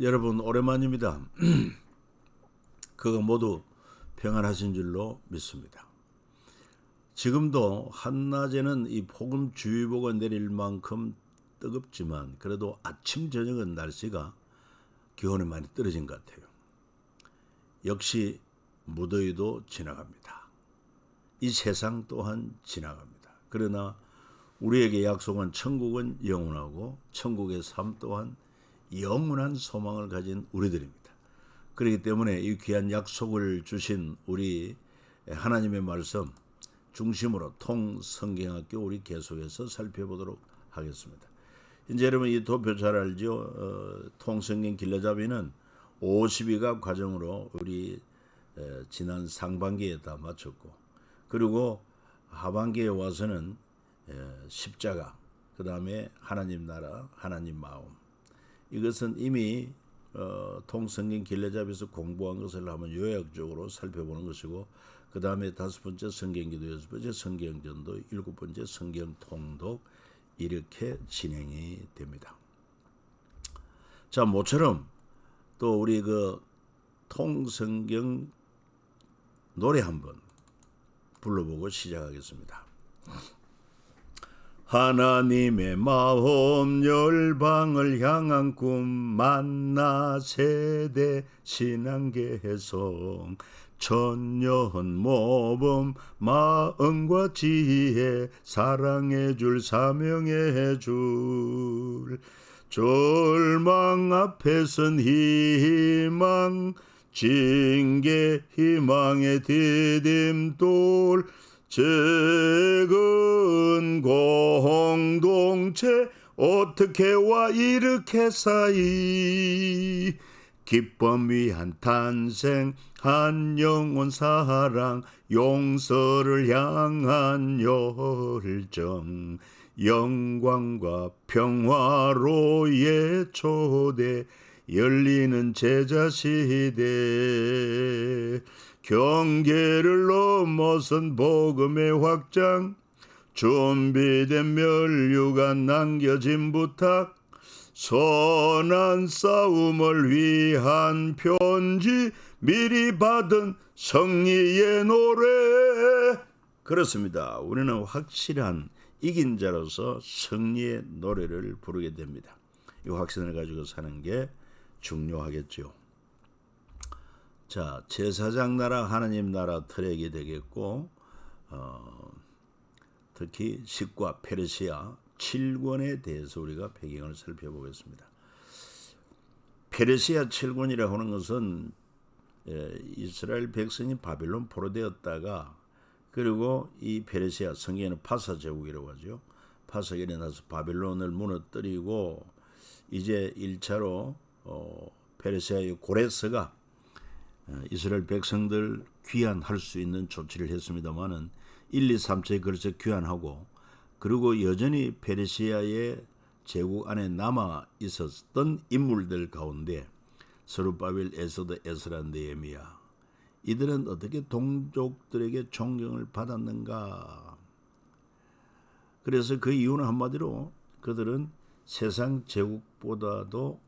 여러분 오랜만입니다. 그거 모두 평안하신 줄로 믿습니다. 지금도 한낮에는 이 폭음주의보가 내릴 만큼 뜨겁지만 그래도 아침 저녁은 날씨가 기온이 많이 떨어진 것 같아요. 역시 무더위도 지나갑니다. 이 세상 또한 지나갑니다. 그러나 우리에게 약속한 천국은 영원하고 천국의 삶 또한 영원한 소망을 가진 우리들입니다. 그렇기 때문에 이 귀한 약속을 주신 우리 하나님의 말씀 중심으로 통성경학교 우리 계속해서 살펴보도록 하겠습니다. 이제 여러분 이 도표 잘 알죠? 통성경 길러잡이는 52가 과정으로 우리 지난 상반기에 다 마쳤고, 그리고 하반기에 와서는 십자가, 그 다음에 하나님 나라, 하나님 마음. 이것은 이미 통성경 길러잡이에서 공부한 것을 한번 요약적으로 살펴보는 것이고, 그 다음에 5번째 성경기도, 6번째 성경전도, 7번째 성경통독, 이렇게 진행이 됩니다. 자, 모처럼 또 우리 그 통성경 노래 한번 불러보고 시작하겠습니다. 하나님의 마음 열방을 향한 꿈 만나 세대 신앙개성 천년 모범 마음과 지혜 사랑해 줄 사명해 줄 절망 앞에선 희망 징계 희망의 디딤돌 적은 공동체 어떻게와 이렇게 사이 기쁨 위한 탄생 한 영혼 사랑 용서를 향한 열정 영광과 평화로의 초대 열리는 제자시대 경계를 넘어선 복음의 확장 준비된 면류가 남겨진 부탁 선한 싸움을 위한 편지 미리 받은 승리의 노래. 그렇습니다. 우리는 확실한 이긴 자로서 승리의 노래를 부르게 됩니다. 이 확신을 가지고 사는 게 중요하겠죠. 자, 제사장 나라 하나님 나라 트랙이 되겠고, 특히 십과 페르시아 7권에 대해서 우리가 배경을 살펴보겠습니다. 페르시아 7권이라고 하는 것은 이스라엘 백성이 바빌론 포로되었다가, 그리고 이 페르시아, 성경에는 파사 제국이라고 하죠. 파사가 일어나서 바빌론을 무너뜨리고 이제 1차로 페르시아의 고레스가 이스라엘 백성들 귀환할 수 있는 조치를 했습니다마는 1, 2, 3차에 걸쳐 귀환하고, 그리고 여전히 페르시아의 제국 안에 남아 있었던 인물들 가운데 스룹바벨, 에스더, 에스라, 느헤미야, 이들은 어떻게 동족들에게 존경을 받았는가? 그래서 그 이유는 한마디로 그들은 세상 제국보다도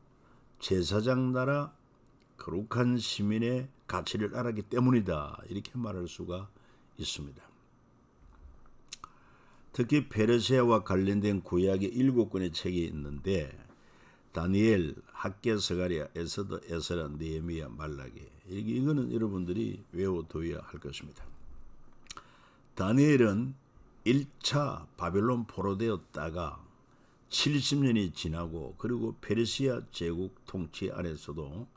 제사장 나라 거룩한 시민의 가치를 알았기 때문이다, 이렇게 말할 수가 있습니다. 특히 페르시아와 관련된 구약의 7권의 책이 있는데 다니엘, 학개, 스가랴, 에스더, 에스라, 느헤미야, 말라기, 이거는 여러분들이 외워둬야 할 것입니다. 다니엘은 1차 바벨론 포로되었다가 70년이 지나고, 그리고 페르시아 제국 통치 안에서도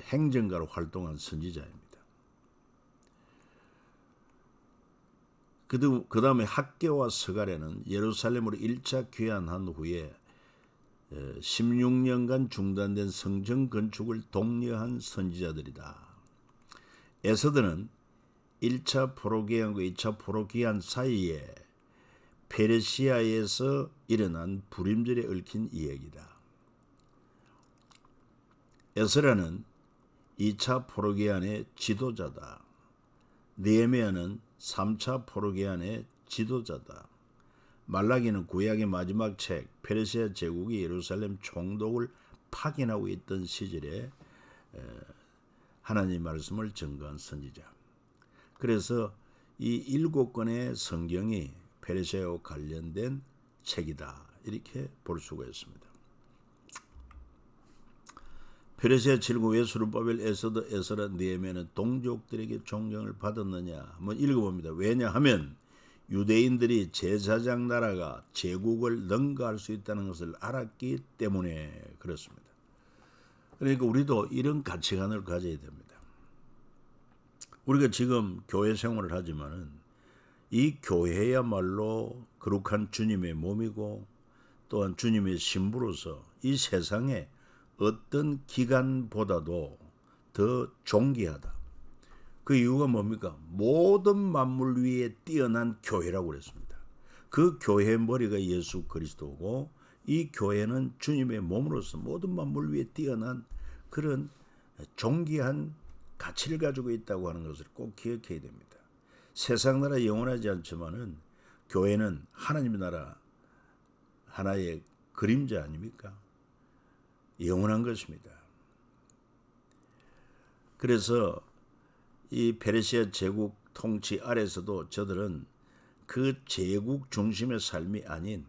행정가로 활동한 선지자입니다. 그 다음에 학개와 스가랴는 예루살렘으로 1차 귀환한 후에 16년간 중단된 성전 건축을 독려한 선지자들이다. 에스더는 1차 포로기한과 2차 포로기한 사이에 페르시아에서 일어난 불임절에 얽힌 이야기다. 에스라는 2차 포로기한의 지도자다. 느헤미야는 3차 포로기한의 지도자다. 말라기는 구약의 마지막 책 페르시아 제국이 예루살렘 총독을 파견하고 있던 시절에 하나님 말씀을 증거한 선지자. 그래서 이 7권의 성경이 페르시아와 관련된 책이다, 이렇게 볼 수가 있습니다. 페르시아 7국 왜 스룹바벨, 에스더, 에스라, 느헤미야는 동족들에게 존경을 받았느냐 한번 읽어봅니다. 왜냐하면 유대인들이 제사장 나라가 제국을 능가할 수 있다는 것을 알았기 때문에 그렇습니다. 그러니까 우리도 이런 가치관을 가져야 됩니다. 우리가 지금 교회 생활을 하지만은 이 교회야말로 거룩한 주님의 몸이고 또한 주님의 신부로서 이 세상에 어떤 기관보다도 더 존귀하다. 그 이유가 뭡니까? 모든 만물 위에 뛰어난 교회라고 그랬습니다. 그 교회의 머리가 예수 그리스도고 이 교회는 주님의 몸으로서 모든 만물 위에 뛰어난 그런 존귀한 가치를 가지고 있다고 하는 것을 꼭 기억해야 됩니다. 세상 나라 영원하지 않지만은 교회는 하나님의 나라 하나의 그림자 아닙니까? 영원한 것입니다. 그래서 이 페르시아 제국 통치 아래서도 저들은 그 제국 중심의 삶이 아닌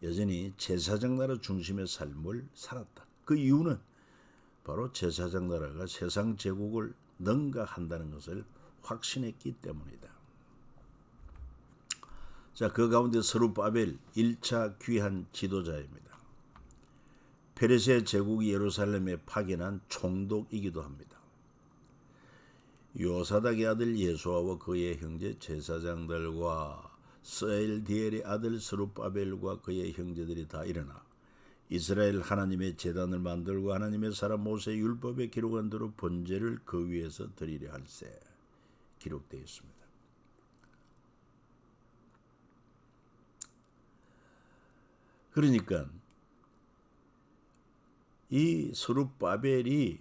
여전히 제사장 나라 중심의 삶을 살았다. 그 이유는 바로 제사장 나라가 세상 제국을 능가한다는 것을 확신했기 때문이다. 자, 그 가운데 스룹바벨 1차 귀한 지도자입니다. 페르시아 제국이 예루살렘에 파견한 총독이기도 합니다. 요사닥의 아들 예수아와 그의 형제 제사장들과 스엘디엘의 아들 스룹바벨과 그의 형제들이 다 일어나 이스라엘 하나님의 제단을 만들고 하나님의 사람 모세의 율법에 기록한 대로 번제를 그 위에서 드리려 할세 기록되어 있습니다. 그러니까 이 스룹바벨이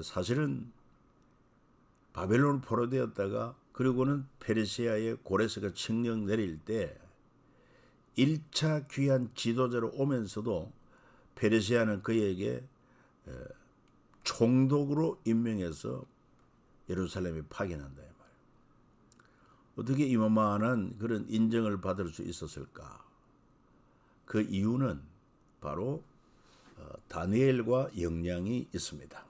사실은 바벨론 포로되었다가 그리고는 페르시아의 고레스가 칙령 내릴 때 1차 귀한 지도자로 오면서도 페르시아는 그에게 총독으로 임명해서 예루살렘에 파견한다 이 말이에요. 어떻게 이만한 그런 인정을 받을 수 있었을까? 그 이유는 바로 다니엘과 역량이 있습니다.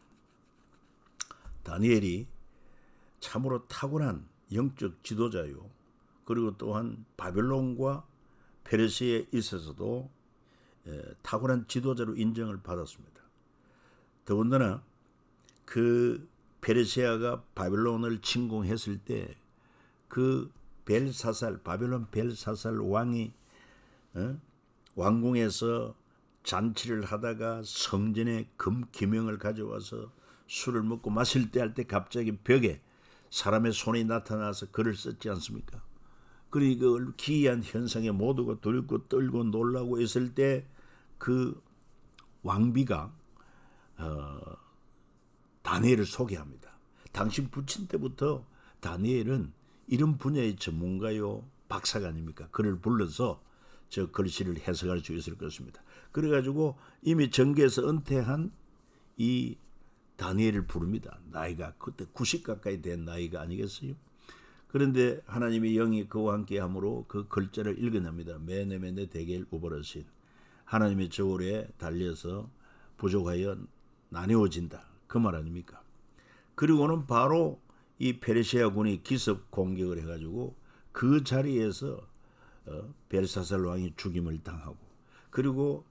다니엘이 참으로 탁월한 영적 지도자요. 그리고 또한 바벨론과 페르시아에 있어서도 탁월한 지도자로 인정을 받았습니다. 더군다나 그 페르시아가 바벨론을 침공했을 때 그 벨사살, 바벨론 벨사살 왕이 왕궁에서 잔치를 하다가 성전에 금기명을 가져와서 술을 먹고 마실 때 할 때 갑자기 벽에 사람의 손이 나타나서 글을 썼지 않습니까? 그러니까 그 기이한 현상에 모두가 들고 떨고 놀라고 있을 때 그 왕비가 다니엘을 소개합니다. 당신 부친 때부터 다니엘은 이런 분야의 전문가요, 박사가 아닙니까? 그를 불러서 저 글씨를 해석할 수 있을 것입니다. 그래가지고 이미 전계에서 은퇴한 이 다니엘을 부릅니다. 나이가 그때 90 가까이 된 나이가 아니겠어요? 그런데 하나님의 영이 그와 함께 함으로 그 글자를 읽어냅니다. 메네메네 데겔 우버러신 하나님의 저울에 달려서 부족하여 나뉘어진다. 그 말 아닙니까? 그리고는 바로 이 페르시아 군이 기습 공격을 해가지고 그 자리에서 벨사살 왕이 죽임을 당하고 그리고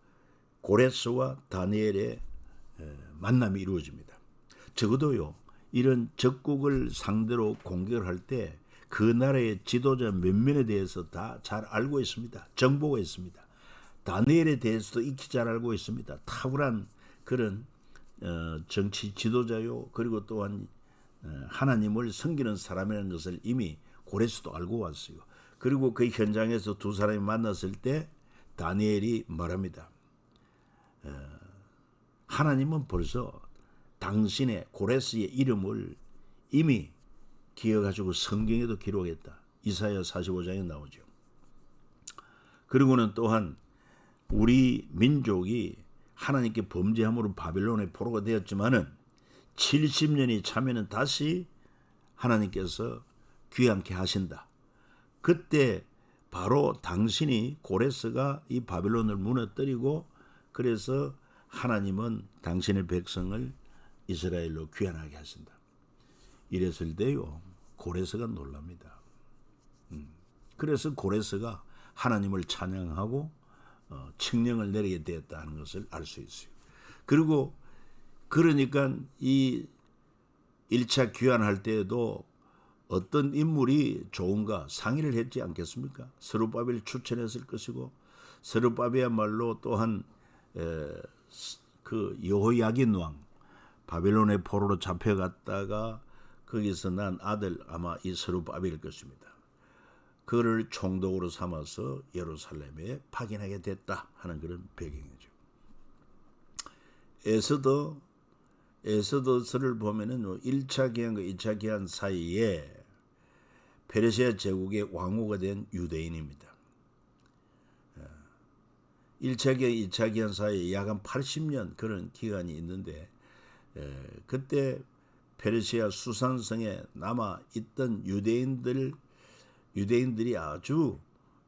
고레스와 다니엘의 만남이 이루어집니다. 적어도요 이런 적국을 상대로 공격을 할 때 그 나라의 지도자 몇몇에 대해서 다 잘 알고 있습니다. 정보가 있습니다. 다니엘에 대해서도 익히 잘 알고 있습니다. 탁월한 그런 정치 지도자요. 그리고 또한 하나님을 섬기는 사람이라는 것을 이미 고레스도 알고 왔어요. 그리고 그 현장에서 두 사람이 만났을 때 다니엘이 말합니다. 하나님은 벌써 당신의 고레스의 이름을 이미 기억가지고 성경에도 기록했다. 이사야 45장에 나오죠. 그리고는 또한 우리 민족이 하나님께 범죄함으로 바벨론의 포로가 되었지만은 70년이 차면은 다시 하나님께서 귀환케 하신다. 그때 바로 당신이 고레스가 이 바벨론을 무너뜨리고 그래서 하나님은 당신의 백성을 이스라엘로 귀환하게 하신다. 이랬을 때요 고레스가 놀랍니다. 그래서 고레스가 하나님을 찬양하고 칙령을 내리게 되었다는 것을 알 수 있어요. 그리고 그러니까 이 1차 귀환할 때에도 어떤 인물이 좋은가 상의를 했지 않겠습니까? 스룹바벨을 추천했을 것이고 스룹바벨이야말로 또한 그 여호야긴 왕 바벨론의 포로로 잡혀갔다가 거기서 난 아들 아마 이 스룹바벨일 것입니다. 그를 총독으로 삼아서 예루살렘에 파견하게 됐다 하는 그런 배경이죠. 에스더서를 보면은 1차 기한과 2차 기한 사이에 페르시아 제국의 왕후가 된 유대인입니다. 1차 기한, 2차 기한 사이에 약 한 80년 그런 기간이 있는데 그때 페르시아 수산성에 남아있던 유대인들이 아주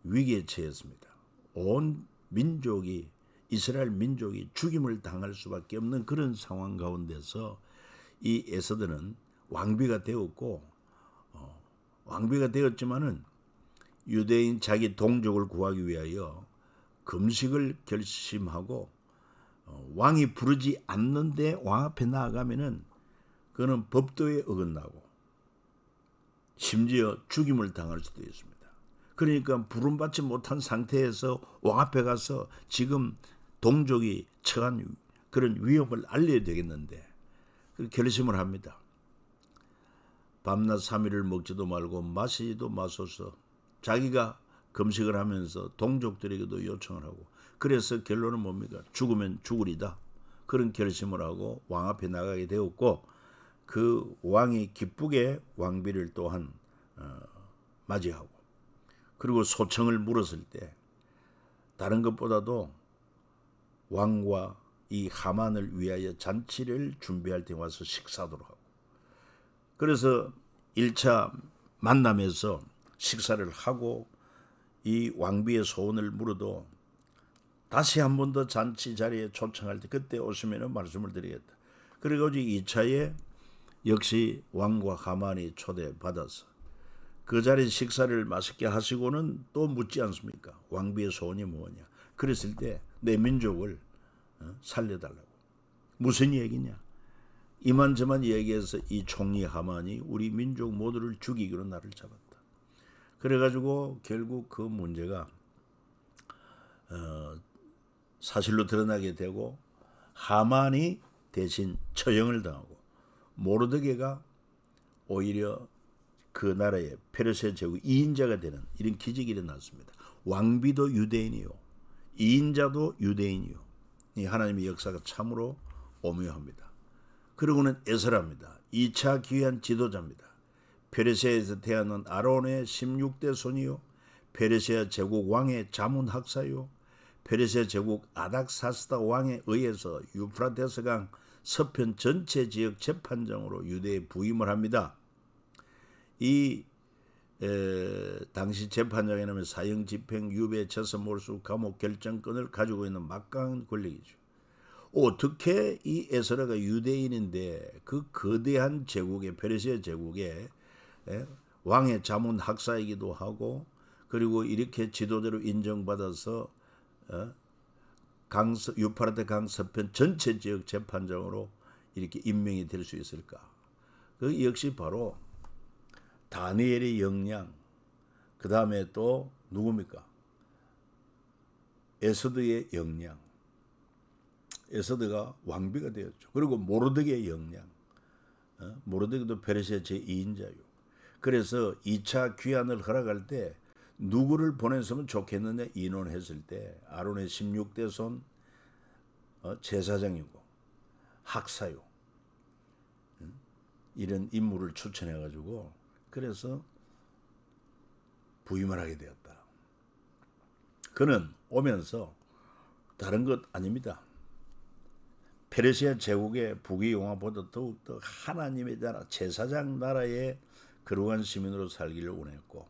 위기에 처했습니다. 온 민족이 이스라엘 민족이 죽임을 당할 수밖에 없는 그런 상황 가운데서 이 에스더는 왕비가 되었고 왕비가 되었지만은 유대인 자기 동족을 구하기 위하여 금식을 결심하고 왕이 부르지 않는데 왕 앞에 나아가면은 그는 법도에 어긋나고 심지어 죽임을 당할 수도 있습니다. 그러니까 부름받지 못한 상태에서 왕 앞에 가서 지금 동족이 처한 그런 위협을 알려야 되겠는데 결심을 합니다. 밤낮 3일을 먹지도 말고 마시지도 마소서. 자기가 금식을 하면서 동족들에게도 요청을 하고 그래서 결론은 뭡니까? 죽으면 죽으리다. 그런 결심을 하고 왕 앞에 나가게 되었고 그 왕이 기쁘게 왕비를 또한 맞이하고 그리고 소청을 물었을 때 다른 것보다도 왕과 이 하만을 위하여 잔치를 준비할 때 와서 식사하도록 하고 그래서 1차 만남에서 식사를 하고 이 왕비의 소원을 물어도 다시 한 번 더 잔치 자리에 초청할 때 그때 오시면 말씀을 드리겠다. 그래가지고 2차에 역시 왕과 하만이 초대받아서 그 자리에 식사를 맛있게 하시고는 또 묻지 않습니까? 왕비의 소원이 뭐냐? 그랬을 때 내 민족을 살려달라고. 무슨 얘기냐? 이만저만 얘기해서 이 총리 하만이 우리 민족 모두를 죽이기로 나를 잡았다. 그래가지고 결국 그 문제가 사실로 드러나게 되고 하만이 대신 처형을 당하고 모르드게가 오히려 그 나라의 페르시아 제국 2인자가 되는 이런 기적이 일어났습니다. 왕비도 유대인이요 2인자도 유대인이요. 이 하나님의 역사가 참으로 오묘합니다. 그리고는 에스라입니다. 2차 귀한 지도자입니다. 페르시아에서 태어난 아론의 16대 손이요 페르시아 제국 왕의 자문 학사요 페르시아 제국 아닥사스다 왕에 의해서 유프라테스강 서편 전체 지역 재판장으로 유대에 부임을 합니다. 이 당시 재판장이라면 사형, 집행, 유배, 처서, 몰수, 감옥 결정권을 가지고 있는 막강한 권력이죠. 어떻게 이 에스라가 유대인인데 그 거대한 제국의 페르시아 제국의 왕의 자문 학사이기도 하고 그리고 이렇게 지도자로 인정받아서 유프라테 강 서편 전체 지역 재판장으로 이렇게 임명이 될 수 있을까? 그 역시 바로 다니엘의 역량, 그 다음에 또 누굽니까? 에스더의 역량. 에스더가 왕비가 되었죠. 그리고 모르드게의 역량. 모르드게도 페르시아 제2인자요. 그래서 2차 귀환을 허락할 때 누구를 보냈으면 좋겠느냐 인원했을 때 아론의 16대 손 제사장이고 학사요. 이런 인물을 추천해가지고 그래서 부임을 하게 되었다. 그는 오면서 다른 것 아닙니다. 페르시아 제국의 부귀영화보다 더욱더 하나님의 나라, 제사장 나라의 거룩한 시민으로 살기를 원했고,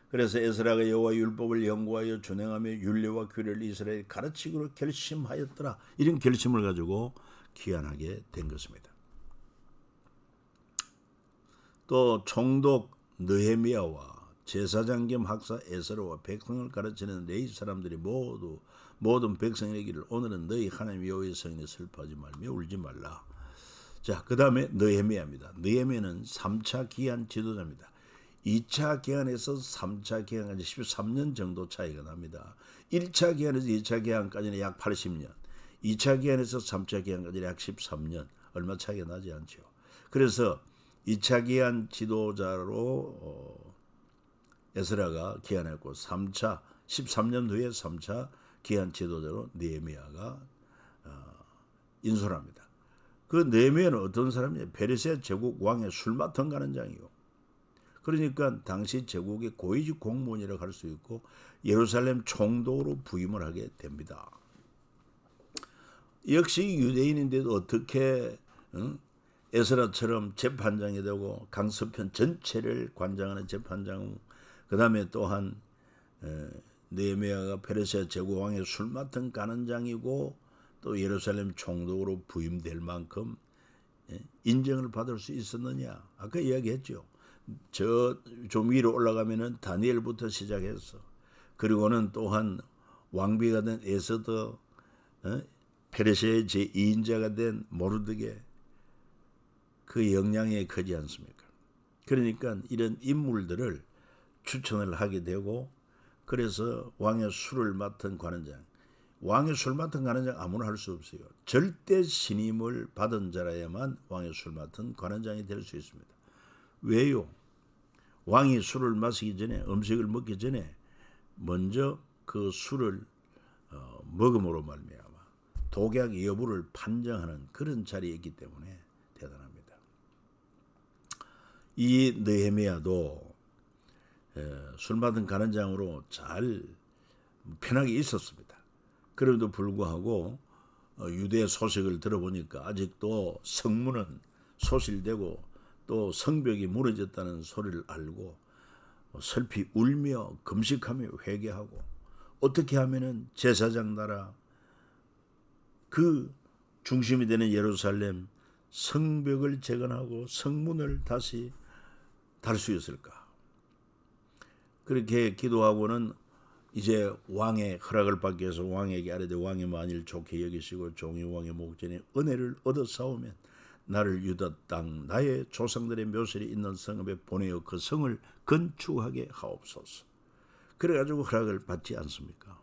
그래서 에스라가 여호와 율법을 연구하여 준행하며 율례와 규례를 이스라엘에 가르치기로 결심하였더라. 이런 결심을 가지고 귀환하게 된 것입니다. 또 총독 느헤미야와 제사장 겸 학사 에스라와 백성을 가르치는 레위 사람들이 모든 백성에게 이르기를 오늘은 너희 하나님 여호와의 성인에 슬퍼하지 말며 울지 말라. 자, 그 다음에 느헤미야입니다. 느헤미야는 3차 기한 지도자입니다. 2차 기한에서 3차 기한까지 13년 정도 차이가 납니다. 1차 기한에서 2차 기한까지는 약 80년, 2차 기한에서 3차 기한까지 약 13년, 얼마 차이가 나지 않죠. 그래서 2차 기한 지도자로 에스라가 기한했고 3차 13년 후에 3차 기한 지도자로 느헤미야가 인솔합니다. 그 느헤미야는 어떤 사람이냐? 페르시아 제국 왕의 술 맡은 가는 장이요. 그러니까 당시 제국의 고위직 공무원이라고 할 수 있고 예루살렘 총독으로 부임을 하게 됩니다. 역시 유대인인데도 어떻게 에스라처럼 재판장이 되고 강서편 전체를 관장하는 재판장, 그 다음에 또한 느헤미야가 페르시아 제국 왕의 술 맡은 간원장이고 또 예루살렘 총독으로 부임될 만큼 인정을 받을 수 있었느냐? 아까 이야기했죠. 좀 위로 올라가면은 다니엘부터 시작해서, 그리고는 또한 왕비가 된 에스더, 페르시아의 제2인자가 된 모르드게, 그 영향이 크지 않습니까? 그러니까 이런 인물들을 추천을 하게 되고, 그래서 왕의 술을 맡은 관원장, 왕의 술 맡은 관원장 아무나 할 수 없어요. 절대 신임을 받은 자라야만 왕의 술 맡은 관원장이 될 수 있습니다. 왜요? 왕이 술을 마시기 전에, 음식을 먹기 전에 먼저 그 술을 먹음으로 말미암아 독약 여부를 판정하는 그런 자리에 있기 때문에 대단합니다. 이 느헤미야도 술 맡은 간원장으로 잘 편하게 있었습니다. 그럼에도 불구하고 유대 소식을 들어보니까 아직도 성문은 소실되고 또 성벽이 무너졌다는 소리를 알고 슬피 울며 금식하며 회개하고, 어떻게 하면은 제사장 나라 그 중심이 되는 예루살렘 성벽을 재건하고 성문을 다시 달 수 있을까? 그렇게 기도하고는 이제 왕의 허락을 받기 위해서 왕에게 아뢰되 왕이 만일 좋게 여기시고 종이 왕의 목전에 은혜를 얻어 싸우면 나를 유다 땅 나의 조상들의 묘실이 있는 성읍에 보내어 그 성을 건축하게 하옵소서. 그래가지고 허락을 받지 않습니까?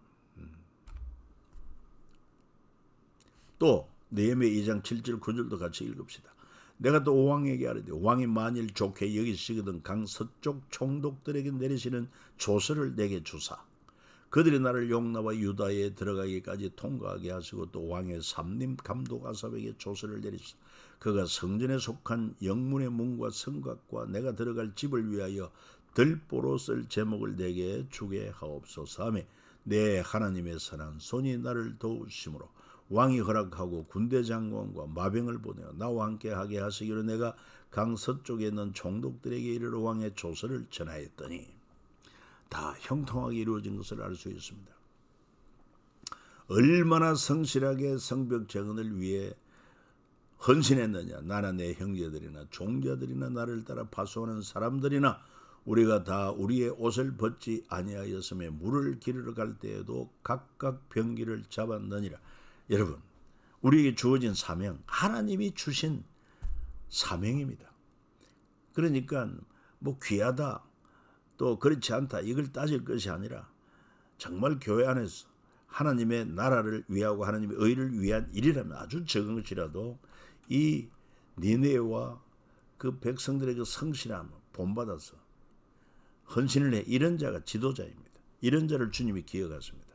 또 느헤미야 2장 7절 9절도 같이 읽읍시다. 내가 또 왕에게 아뢰되 왕이 만일 좋게 여기시거든 강 서쪽 총독들에게 내리시는 조서를 내게 주사 그들이 나를 용나와 유다에 들어가기까지 통과하게 하시고, 또 왕의 삼림 감독 아삽에게 조서를 내리시사 그가 성전에 속한 영문의 문과 성곽과 내가 들어갈 집을 위하여 들보로 쓸 제목을 내게 주게 하옵소서 하며 내 하나님의 선한 손이 나를 도우심으로 왕이 허락하고 군대 장관과 마병을 보내어 나와 함께 하게 하시기로 내가 강 서쪽에 있는 총독들에게 이르러 왕의 조서를 전하였더니, 다 형통하게 이루어진 것을 알 수 있습니다. 얼마나 성실하게 성벽 재건을 위해 헌신했느냐. 나나 내 형제들이나 종자들이나 나를 따라 파수하는 사람들이나 우리가 다 우리의 옷을 벗지 아니하였으며 물을 기르러 갈 때에도 각각 병기를 잡았느니라. 여러분, 우리에게 주어진 사명, 하나님이 주신 사명입니다. 그러니까 뭐 귀하다 또 그렇지 않다 이걸 따질 것이 아니라 정말 교회 안에서 하나님의 나라를 위하고 하나님의 의를 위한 일이라면 아주 적은 것이라도 이 니느웨와 그 백성들의 그 성실함 본받아서 헌신을 해, 이런 자가 지도자입니다. 이런 자를 주님이 기억하십니다.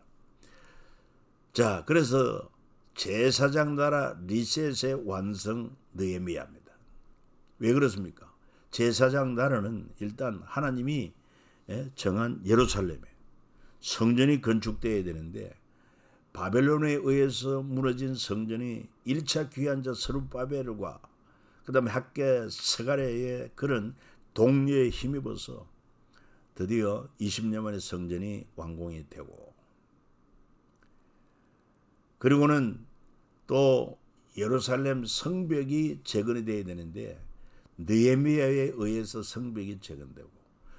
자, 그래서 제사장 나라 리셋의 완성 느헤미야입니다. 왜 그렇습니까? 제사장 나라는 일단 하나님이 정한 예루살렘에 성전이 건축되어야 되는데 바벨론에 의해서 무너진 성전이 1차 귀환자 스룹바벨과 그 다음에 학개 스가랴의 그런 동료에 힘입어서 드디어 20년 만에 성전이 완공이 되고, 그리고는 또 예루살렘 성벽이 재건이 되어야 되는데 느헤미야에 의해서 성벽이 재건되고,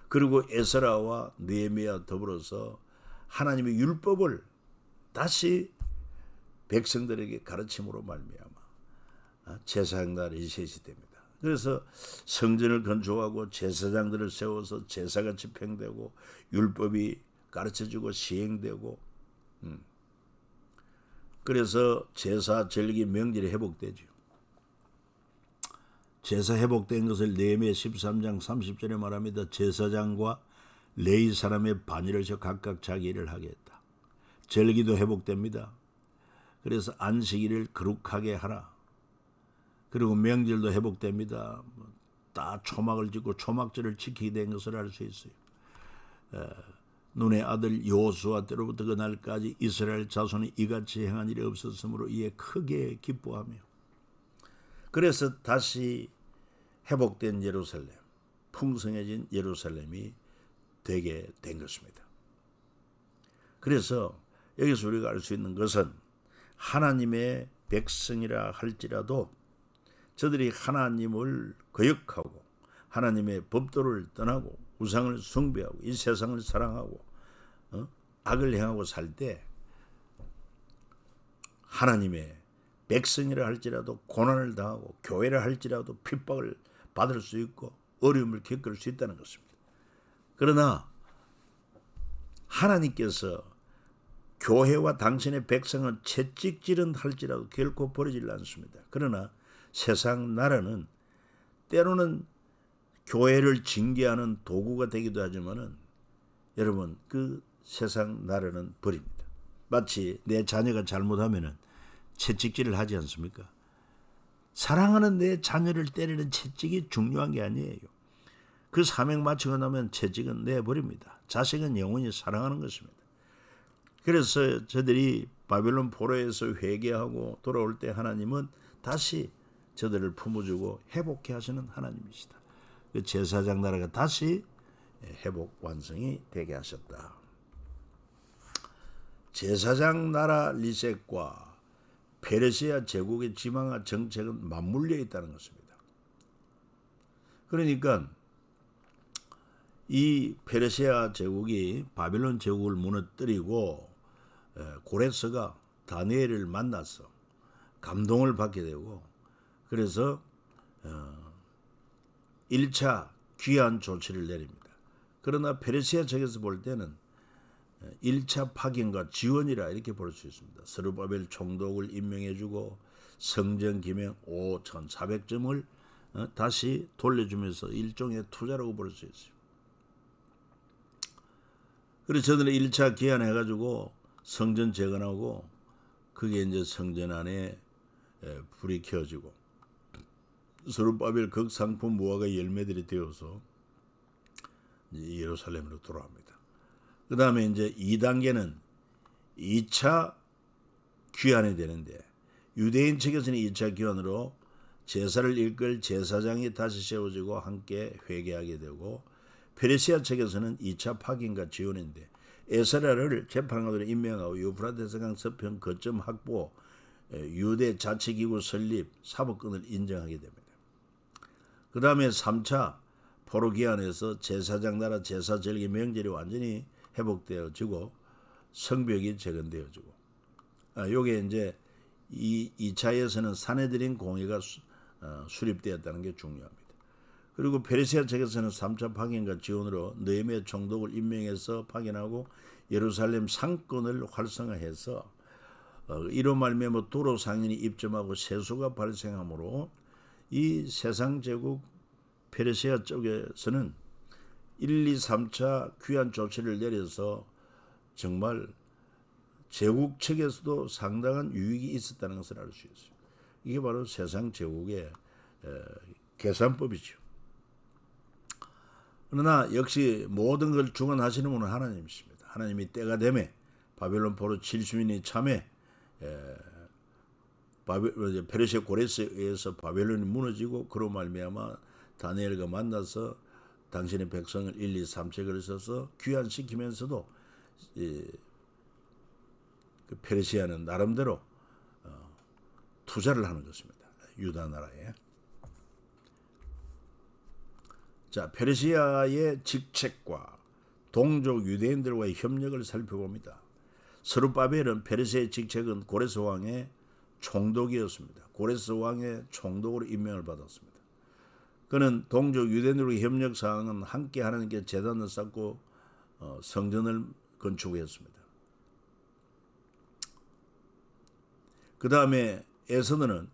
그리고 에스라와 느헤미야 더불어서 하나님의 율법을 다시 백성들에게 가르침으로 말미암아 제사장 리셋이 됩니다. 그래서 성전을 건축하고 제사장들을 세워서 제사가 집행되고 율법이 가르쳐주고 시행되고, 그래서 제사 절기 명절이 회복되죠. 제사 회복된 것을 느헤미야 13장 30절에 말합니다. 제사장과 레위 사람의 반일을 져 각각 자기 일을 하게 했다. 절기도 회복됩니다. 그래서 안식일을 거룩하게 하라. 그리고 명절도 회복됩니다. 다 초막을 짓고 초막절을 지키게 된 것을 알 수 있어요. 눈의 아들 여호수아 때로부터 그날까지 이스라엘 자손이 이같이 행한 일이 없었으므로 이에 크게 기뻐하며, 그래서 다시 회복된 예루살렘, 풍성해진 예루살렘이 되게 된 것입니다. 그래서 여기서 우리가 알 수 있는 것은 하나님의 백성이라 할지라도 저들이 하나님을 거역하고 하나님의 법도를 떠나고 우상을 숭배하고 이 세상을 사랑하고 악을 행하고 살 때 하나님의 백성이라 할지라도 고난을 당하고 교회라 할지라도 핍박을 받을 수 있고 어려움을 겪을 수 있다는 것입니다. 그러나 하나님께서 교회와 당신의 백성은 채찍질은 할지라도 결코 버리질 않습니다. 그러나 세상 나라는 때로는 교회를 징계하는 도구가 되기도 하지만은 여러분, 그 세상 나라는 버립니다. 마치 내 자녀가 잘못하면은 채찍질을 하지 않습니까? 사랑하는 내 자녀를 때리는 채찍이 중요한 게 아니에요. 그 사명 마치고 나면 채찍은 내버립니다. 자식은 영원히 사랑하는 것입니다. 그래서 저들이 바벨론 포로에서 회개하고 돌아올 때 하나님은 다시 저들을 품어주고 회복해 하시는 하나님이시다. 그 제사장 나라가 다시 회복 완성이 되게 하셨다. 제사장 나라 리셋과 페르시아 제국의 지망화 정책은 맞물려 있다는 것입니다. 그러니까 이 페르시아 제국이 바벨론 제국을 무너뜨리고 고레스가 다니엘을 만나서 감동을 받게 되고, 그래서 1차 귀환 조치를 내립니다. 그러나 페르시아 측에서 볼 때는 1차 파견과 지원이라 이렇게 볼 수 있습니다. 스룹바벨 총독을 임명해주고 성전 기명 5,400점을 다시 돌려주면서 일종의 투자라고 볼 수 있어요. 그래서 저들은 1차 귀환해가지고 성전 재건하고, 그게 이제 성전 안에 불이 켜지고 스룹바벨 극상품 무화과 열매들이 되어서 예루살렘으로 돌아옵니다. 그 다음에 이제 2단계는 2차 귀환이 되는데, 유대인 측에서는 2차 귀환으로 제사를 이끌 제사장이 다시 세워지고 함께 회개하게 되고, 페르시아 측에서는 2차 파견과 지원인데 에스라를 재판관으로 임명하고 유프라테스강 서편 거점 확보, 유대 자치기구 설립, 사법권을 인정하게 됩니다. 그 다음에 3차 포로기한에서 제사장 나라 제사 절기 명절이 완전히 회복되어지고 성벽이 재건되어지고, 요게 이제 2차에서는 사내들인 공회가 수립되었다는 게 중요합니다. 그리고 페르시아 측에서는 3차 파견과 지원으로 느헤미야 총독을 임명해서 파견하고 예루살렘 상권을 활성화해서 이로 말미암아 도로 상인이 입점하고 세수가 발생하므로 이 세상 제국 페르시아 쪽에서는 1, 2, 3차 귀환 조치를 내려서 정말 제국 측에서도 상당한 유익이 있었다는 것을 알 수 있어요. 이게 바로 세상 제국의 계산법이죠. 그러나 역시 모든 걸 주관하시는 분은 하나님이십니다. 하나님이 때가 되매 바벨론 포로 70인이 참에 페르시아 고레스에 의해서 바벨론이 무너지고 그로 말미암아 다니엘과 만나서 당신의 백성을 1, 2, 3책을 써서 귀환시키면서도 그 페르시아는 나름대로 투자를 하는 것입니다. 유다 나라에. 자, 페르시아의 직책과 동족 유대인들과의 협력을 살펴봅니다. 스룹바벨은 페르시아의 직책은 고레스 왕의 총독이었습니다. 고레스 왕의 총독으로 임명을 받았습니다. 그는 동족 유대인들과의 협력 사항은 함께 하나님께 제단을 쌓고 성전을 건축했습니다. 그 다음에 에스더는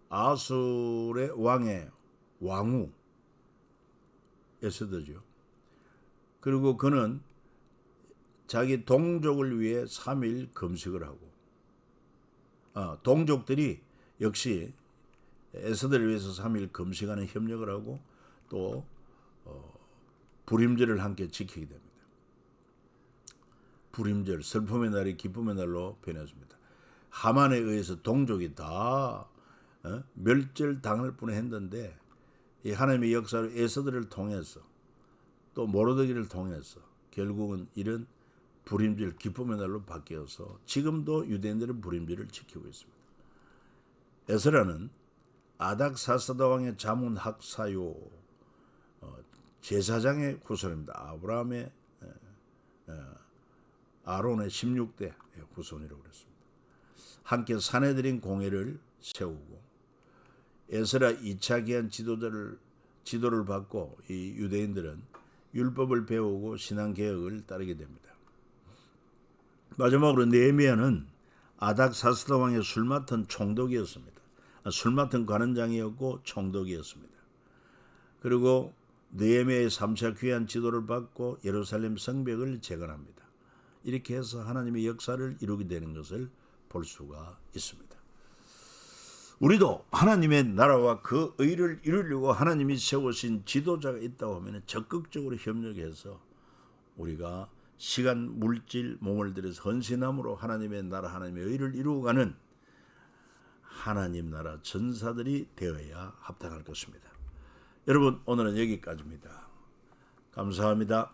아술의 왕의 왕후 에스더죠. 그리고 그는 자기 동족을 위해 3일 금식을 하고 동족들이 역시 에스더를 위해서 3일 금식하는 협력을 하고 또 부림절을 함께 지키게 됩니다. 부림절, 슬픔의 날이 기쁨의 날로 변했습니다. 하만에 의해서 동족이 다 멸절당할 뻔했는데 이 하나님의 역사로 에스더를 통해서 또 모르드게를 통해서 결국은 이런 부림절 기쁨의 날로 바뀌어서 지금도 유대인들은 부림절을 지키고 있습니다. 에스라는 아닥사스다 왕의 자문 학사요 제사장의 후손입니다. 아브라함의 아론의 16대 후손이라고 그랬습니다. 함께 사내들인 공회를 세우고 에스라 2차 기한 지도를 받고 이 유대인들은 율법을 배우고 신앙개혁을 따르게 됩니다. 마지막으로 느헤미야는 아닥사스다 왕의 술 맡은 총독이었습니다. 술 맡은 관원장이었고 총독이었습니다. 그리고 느헤미야의 3차 귀한 지도를 받고 예루살렘 성벽을 재건합니다. 이렇게 해서 하나님의 역사를 이루게 되는 것을 볼 수가 있습니다. 우리도 하나님의 나라와 그 의를 이루려고 하나님이 세우신 지도자가 있다고 하면 적극적으로 협력해서 우리가 시간, 물질, 몸을 들여서 헌신함으로 하나님의 나라, 하나님의 의를 이루어가는 하나님 나라 전사들이 되어야 합당할 것입니다. 여러분, 오늘은 여기까지입니다. 감사합니다.